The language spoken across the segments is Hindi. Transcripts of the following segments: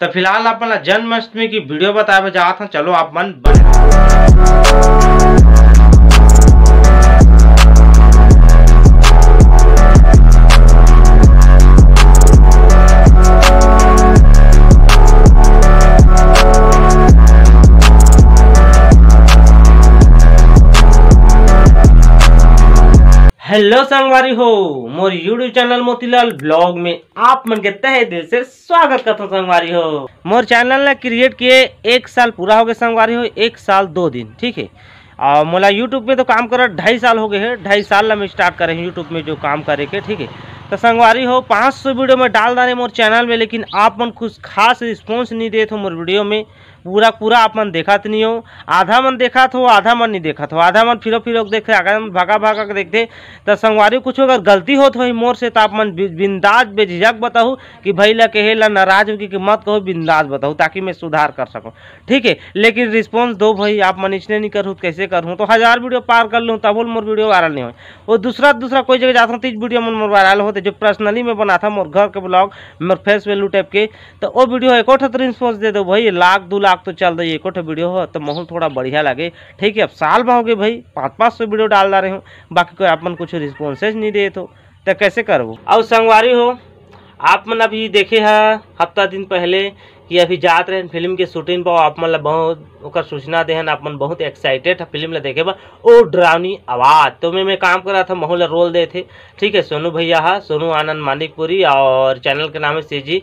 तो फिलहाल अपन जन्माष्टमी की वीडियो बताए जात हूँ, चलो आप मन हेलो संगवारी हो मोर यूट्यूब चैनल मोतीलाल ब्लॉग में आप मन के तहे दिल से स्वागत करता हूँ। संगवारी हो मोर चैनल ने क्रिएट किए 1 साल पूरा हो गया संगवारी हो, 1 साल 2 दिन, ठीक है। और मोला यूट्यूब में तो काम कर 2.5 साल हो गए हैं, 2.5 साल में स्टार्ट करे हैं यूट्यूब में जो काम करे के, ठीक है। तो संगवारी हो 500 वीडियो में डाल डाले मोर चैनल में, लेकिन आप मन कुछ खास रिस्पॉन्स नहीं देते हो मोर वीडियो में। पूरा आप मन देखा तो नहीं हो, आधा मन देखा तो आधा मन नहीं देखा तो, आधा मन फिरो देखते, आधा मन भागा के देखते। तो संगवारी कुछ अगर गलती हो तो मोर से, तो आप मन बिंदास बेझिझक बताओ कि भाई ला कहे ला नाराज होगी कि मत कहो, बिंदास बताओ ताकि मैं सुधार कर सकूं, ठीक है। लेकिन रिस्पॉन्स दो भाई, आप मन इसने नहीं करूँ कैसे करूँ, तो 1000 वीडियो पार कर लूँ तब मोर वीडियो वायरल नहीं हो। वो दूसरा कोई जगह जाता हूँ 30 वीडियो मोर वायरल होते, जो पर्सनली में बना था मोर घर के ब्लॉग, मोर फेस वैल्यू टाइप के, तो वो वीडियो एक रिस्पॉन्स दे दो भाई, 1-2 लाख तो चल रही एक वीडियो हो तो माहौल थोड़ा बढ़िया लगे, ठीक है। अब साल में हो गए भाई 500 वीडियो डाल रहे हो, बाकी कोई आप मन कुछ रिस्पॉन्सेज नहीं दे तो कैसे करो। और संगवारी हो आप मन अभी देखे है हफ्ता दिन पहले कि अभी जात रहे फिल्म के शूटिंग पर, आप मन बहुत सूचना देहन, आप मन बहुत एक्साइटेड है फिल्म ला देखे बा। ओ डरावनी आवाज़ तो मैं काम कर रहा था, माहौल रोल दे थे, ठीक है। सोनू भैया है, सोनू आनंद मानिकपुरी, और चैनल के नाम है सीजी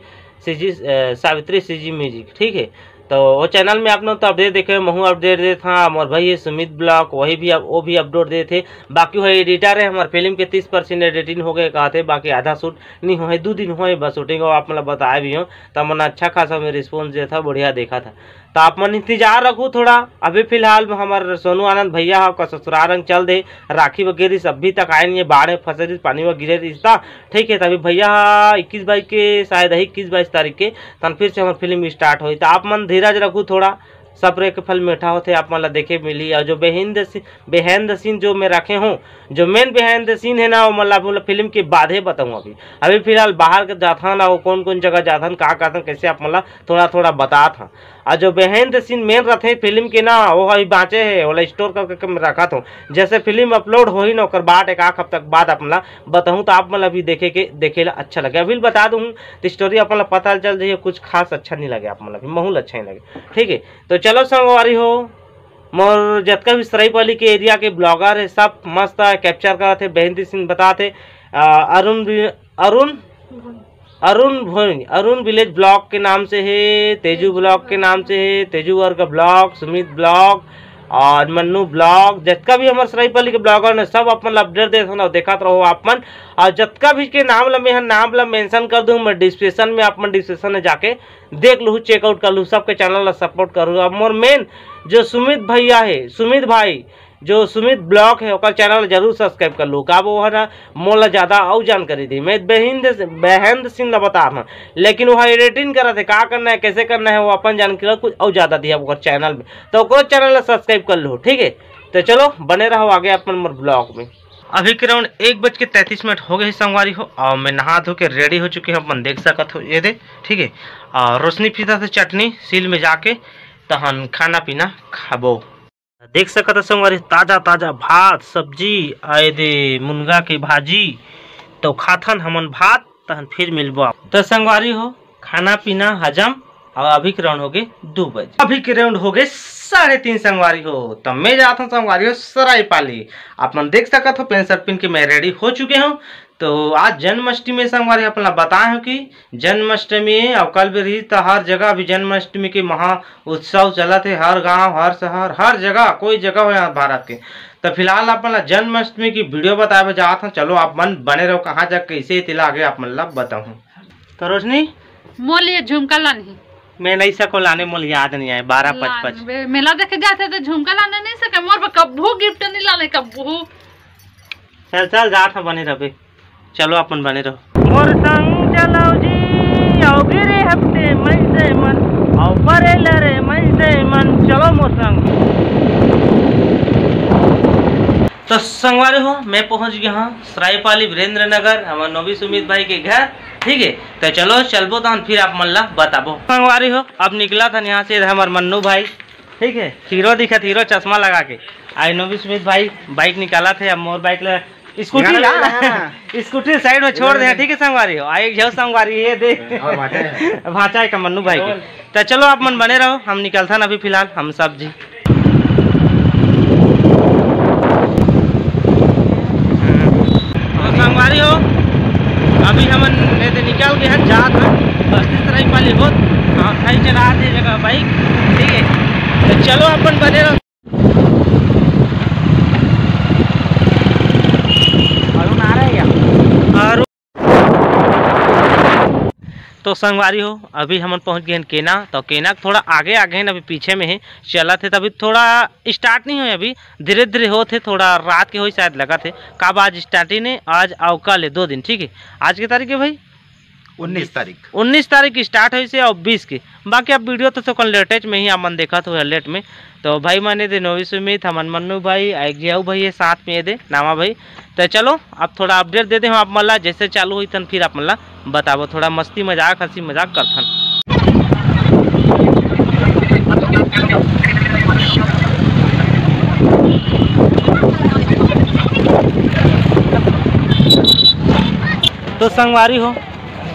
सावित्री सीजी म्यूजिक, ठीक है। तो वो चैनल में आप लोग तो अपडेट देखे, महू अपडेट दे था, और भाई ये सुमित ब्लॉग वो भी अपलोड दे थे। बाकी वही एडिटर है हमारे फिल्म के 30% एडिटिंग हो गए कहते, बाकी आधा शूट नहीं हुए, 2 दिन हुए बस शूटिंग, और आप मतलब बताए भी हो तो मैंने अच्छा खासा में रिस्पॉन्स दिया था, बढ़िया देखा था। तो आप मन इंतजार रखो थोड़ा। अभी फिलहाल में हमारे सोनू आनंद भैया का ससुराल रंग चल दे, राखी वगैरह अभी तक आए नहीं है, बाढ़ फंसे रही, पानी में गिरे रिश्ता, ठीक है। तभी भैया 21-22 के शायद 21-22 तारीख के तन फिर से हमारी फिल्म स्टार्ट हुई। तो आप मन धीरज रखो थोड़ा, सब्र के फल मीठा होते आप मतलब देखे मिली। और जो बिहाइंड द सीन जो मैं रखे हूँ, जो मेन बिहाइंड द सीन है ना, वो मतलब फिल्म के बाद ही बताऊँ। अभी फिलहाल बाहर के जाता ना, वो कौन जगह जाता कहाँ करता कैसे आप मतलब थोड़ा बता था। और जो बिहाइंड द सीन मेन रहते फिल्म के ना, वो अभी बाँचे है, वो स्टोर करके मैं रखा था। जैसे फिल्म अपलोड हो ही ना और बाद 1 हफ्ता बाद अपना बताऊँ तो आप मतलब अभी देखेला अच्छा लगे। अभी बता दूँ तो स्टोरी अपना पता चल जाइए, कुछ खास अच्छा नहीं लगे, आप मतलब माहौल अच्छा नहीं लगे, ठीक है। तो चलो संगवारी हो मोर जतका भी सराईपाली के एरिया के ब्लॉगर है सब मस्त कैप्चर करते, बिहाइंड द सीन बताते। अरुण विलेज ब्लॉग के नाम से है, तेजू ब्लॉग के नाम से है, तेजू वर्ग ब्लॉग, सुमित ब्लॉग और मन्नू ब्लॉग, जतका भी हमारे सराईपाली के ब्लॉगर ने सब अपन अपडेट देते ना, देखा रहो आप मन। और जतका भी के नाम ला मेंशन कर दूँ मैं डिस्क्रिप्शन में, आप मन डिस्क्रिप्शन में जाके देख लूँ, चेकआउट कर लूँ, सबके चैनल ला सपोर्ट करूँ। अब मोर मेन जो सुमित भैया है, सुमित भाई जो सुमित ब्लॉग है उसका चैनल जरूर सब्सक्राइब कर लूँ, का वो है ना मोला ज़्यादा और जानकारी दी। मैं बिहाइंड द सीन बता रहा, लेकिन वह एडिटिंग कर रहे थे, क्या करना है कैसे करना है वो अपन जानकारी कुछ और ज़्यादा दिया वो चैनल में, तो वो चैनल सब्सक्राइब कर लो, ठीक है। तो चलो बने रहो आगे अपन ब्लॉग में। अभी के राउंड 1:33 हो गए संगवारी हो, और मैं नहा धो के रेडी हो चुके हैं, अपन देख सकते हो ये दे, ठीक है। और रोशनी पीता से चटनी सील में जाके तहन खाना पीना खाबो, देख सकते हो संगवारी ताजा भात सब्जी आए दे मुनगा के भाजी, तो खाथन हमन भात तहन फिर मिलबो। तो संगवारी हो खाना पीना हजम, और अभी के राउंड हो गए 2 बजे, अभी के राउंड हो गए 3:30 संगवारी हो। तो मैं जाता हूँ संगवारी हो सराईपाली, आप मन देख सकते हो पेन शर्ट पहन के मैं रेडी हो चुके हूँ। तो आज जन्माष्टमी संगवारी अपना बताए हो कि जन्माष्टमी और कल भी रही, तो हर जगह भी जन्माष्टमी के महा उत्सव चला थे, हर गांव हर शहर हर जगह कोई जगह हो यहाँ भारत के। तो फिलहाल अपना जन्माष्टमी की वीडियो बताए जाता हूँ, चलो आप मन बने रहो, कहाँ जा कैसे तिला आगे आप मतलब बताऊँ। तो रोशनी मोल ये झुमका लानी मैं नहीं सको लाने, मोल याद नहीं आए 12:55 मेला देखे जाते तो झुमका लाने नहीं सके, मोर कब्बू गिफ्ट नहीं लाने कब्बू। चल जात है बने रहे, चलो अपन बने रहो। मोर संग चलो जी आओ गिरे हफ्ते मई मन, आओ परे लरे मई मन, चलो मोर संग। तो संगवारी हो मैं पहुंच गया हूँ सरायपाली वीरेंद्र नगर हमारे नवी सुमित भाई के घर। ठीक है तो चलो चलबो तो फिर आप मन ला बताबो। संगवारी हो अब निकला था यहाँ से हमारे मन्नू भाई। ठीक है हीरो दिखा हीरो चश्मा लगा के आई नवी सुमित भाई बाइक निकाला थे। अब मोर बाइक स्कूटी ला स्कूटी साइड में छोड़ दे। ठीक है संगवारी हो आई जाओ संगवारी ये दे भाचा है का मन्नू भाई के। तो चलो आप मन बने रहो हम निकलता ना अभी फिलहाल हम सब जी। तो संगवारी हो अभी हम निकल गए हैं जात बस्ती सरायपाली हो सही चला थे जगह बाइक। ठीक है तो चलो अपन बने रहो। तो संगवारी हो अभी हम पहुंच गए हैं केना। तो केना थोड़ा आगे आगे हैं अभी पीछे में है चला थे तभी थोड़ा स्टार्ट नहीं हुए अभी धीरे धीरे होते थोड़ा रात के हो शायद लगा थे कब आज स्टार्ट ही नहीं आज आओ कल है 2 दिन। ठीक है आज की तारीख है भाई 19 तारीख स्टार्ट हुई से और 20 की बाकी अब वीडियो तो कल लेटेज में ही अपन देखा तो लेट में। तो भाई माने दे नवी सुमित हमन मन्नू भाई एक जियाऊ भाई है साथ में दे नामा भाई। तो चलो अब थोड़ा अपडेट दे दे हम आप मल्ला जैसे चालू हुई तन फिर आप मल्ला बताबो थोड़ा मस्ती मजाक हंसी मजाक करथन। तो संगवारी हो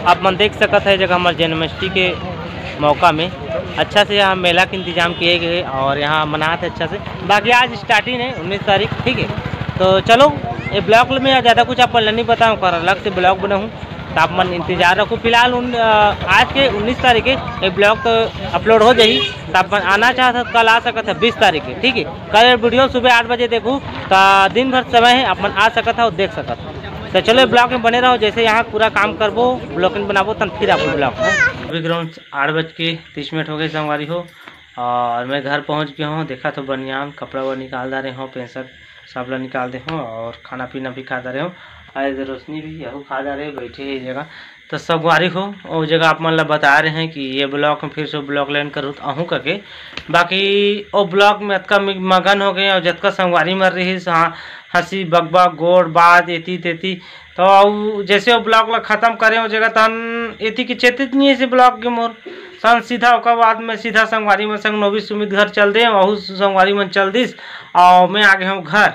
आप मन देख सकते हैं जगह हमारे जन्माष्टमी के मौका में अच्छा से यहाँ मेला के इंतजाम किए गए और यहाँ मनाते अच्छा से। बाकी आज स्टार्टिंग है 19 तारीख। ठीक है तो चलो ये ब्लॉग में ज़्यादा कुछ आप नहीं बताऊँ कर अलग से ब्लॉग बनाऊँ तो आप मन इंतजार रखो। फिलहाल आज के 19 तारीख है ये ब्लॉग तो अपलोड हो जाएगी तो आप आना चाहता तो कल आ सकता है 20 तारीख है। ठीक है कल वीडियो सुबह 8 बजे देखूँ तो दिन भर समय है अपन आ सकता है और देख सकता है। तो चलो ब्लॉग में बने रहो जैसे यहाँ पूरा काम करबो ब्लॉग में बनाबो तब फिर आपको ब्लॉग अभी ग्राउंड 8:30 हो गए संगवारी हो और मैं घर पहुँच गया हूँ। देखा तो बनियान कपड़ा वो निकाल दे रहे हो पेंसर सब ला निकाल दे हो और खाना पीना भी खा दे रहे हो आज रोशनी भी यहू खा जा रहे हो बैठे ही जगह। तो संगवारी हो वो जगह आप मन ला बता रहे हैं कि ये ब्लॉग में फिर से ब्लॉग लाइन करूँ तो अहूँ करके बाकी वो ब्लॉग में अतका मगन हो गए और जतका संगवारी मर रही हंसी बकबक गोड़ बात एती तेती। तो जैसे वो ब्लॉग ला खत्म करे हो जगह तन एती की चेतित नहीं है ब्लॉग के मोर सन सीधा ओकर बाद में सीधा संगवारी मन संग नवी सुमित घर चल दे वह संगवारी मन चल दिस और मैं आ गया हूँ घर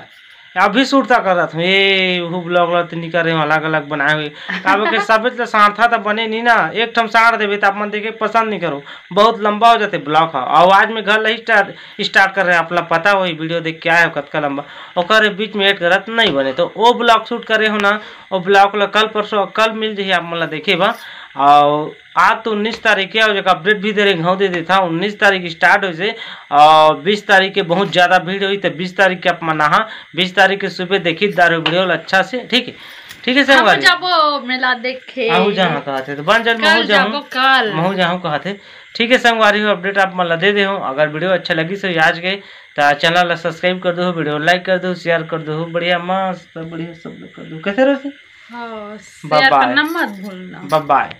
अभी सूटता कर रहा था ये वो ब्लॉग ला नहीं कर रहे हो अलग अलग बनाए हुए काबे के सब सारथा तो बने नहीं ना एक ठम साड़ देवे तो आप मन देखे पसंद नहीं करो बहुत लंबा हो जाते ब्लॉग है। और आज में घर ला स्टार्ट कर रहे हैं अपना पता हो वीडियो देख क्या है कतका लंबा और बीच में एड करत नहीं बने तो वो ब्लॉग शूट करे हो ना वो ब्लॉग ला कल परसों कल मिल जाइए आप मतलब देखे बा। और आज तो 19 तारीख है और जो अपडेट भी दे रहे घाव दे देता 19 तारीख स्टार्ट हो से और 20 तारीख के बहुत ज़्यादा भीड़ हुई तो 20 तारीख के आप मना 20 तारीख के सुबह देखी दारू वीडियो अच्छा से। ठीक है संगवारी जाबो मेला देखे आहू जहाँ कहते तो बन जन महू जाऊँ कहते। ठीक है संगवारी हो अपडेट आप मतलब दे हो अगर वीडियो अच्छा लगी तो आज गए तो चैनल ला सब्सक्राइब कर दो वीडियो लाइक कर दो शेयर कर दो बढ़िया मस्त बढ़िया सब कर दो कैसे रहो। शेयर करना मत भूलना। बाय।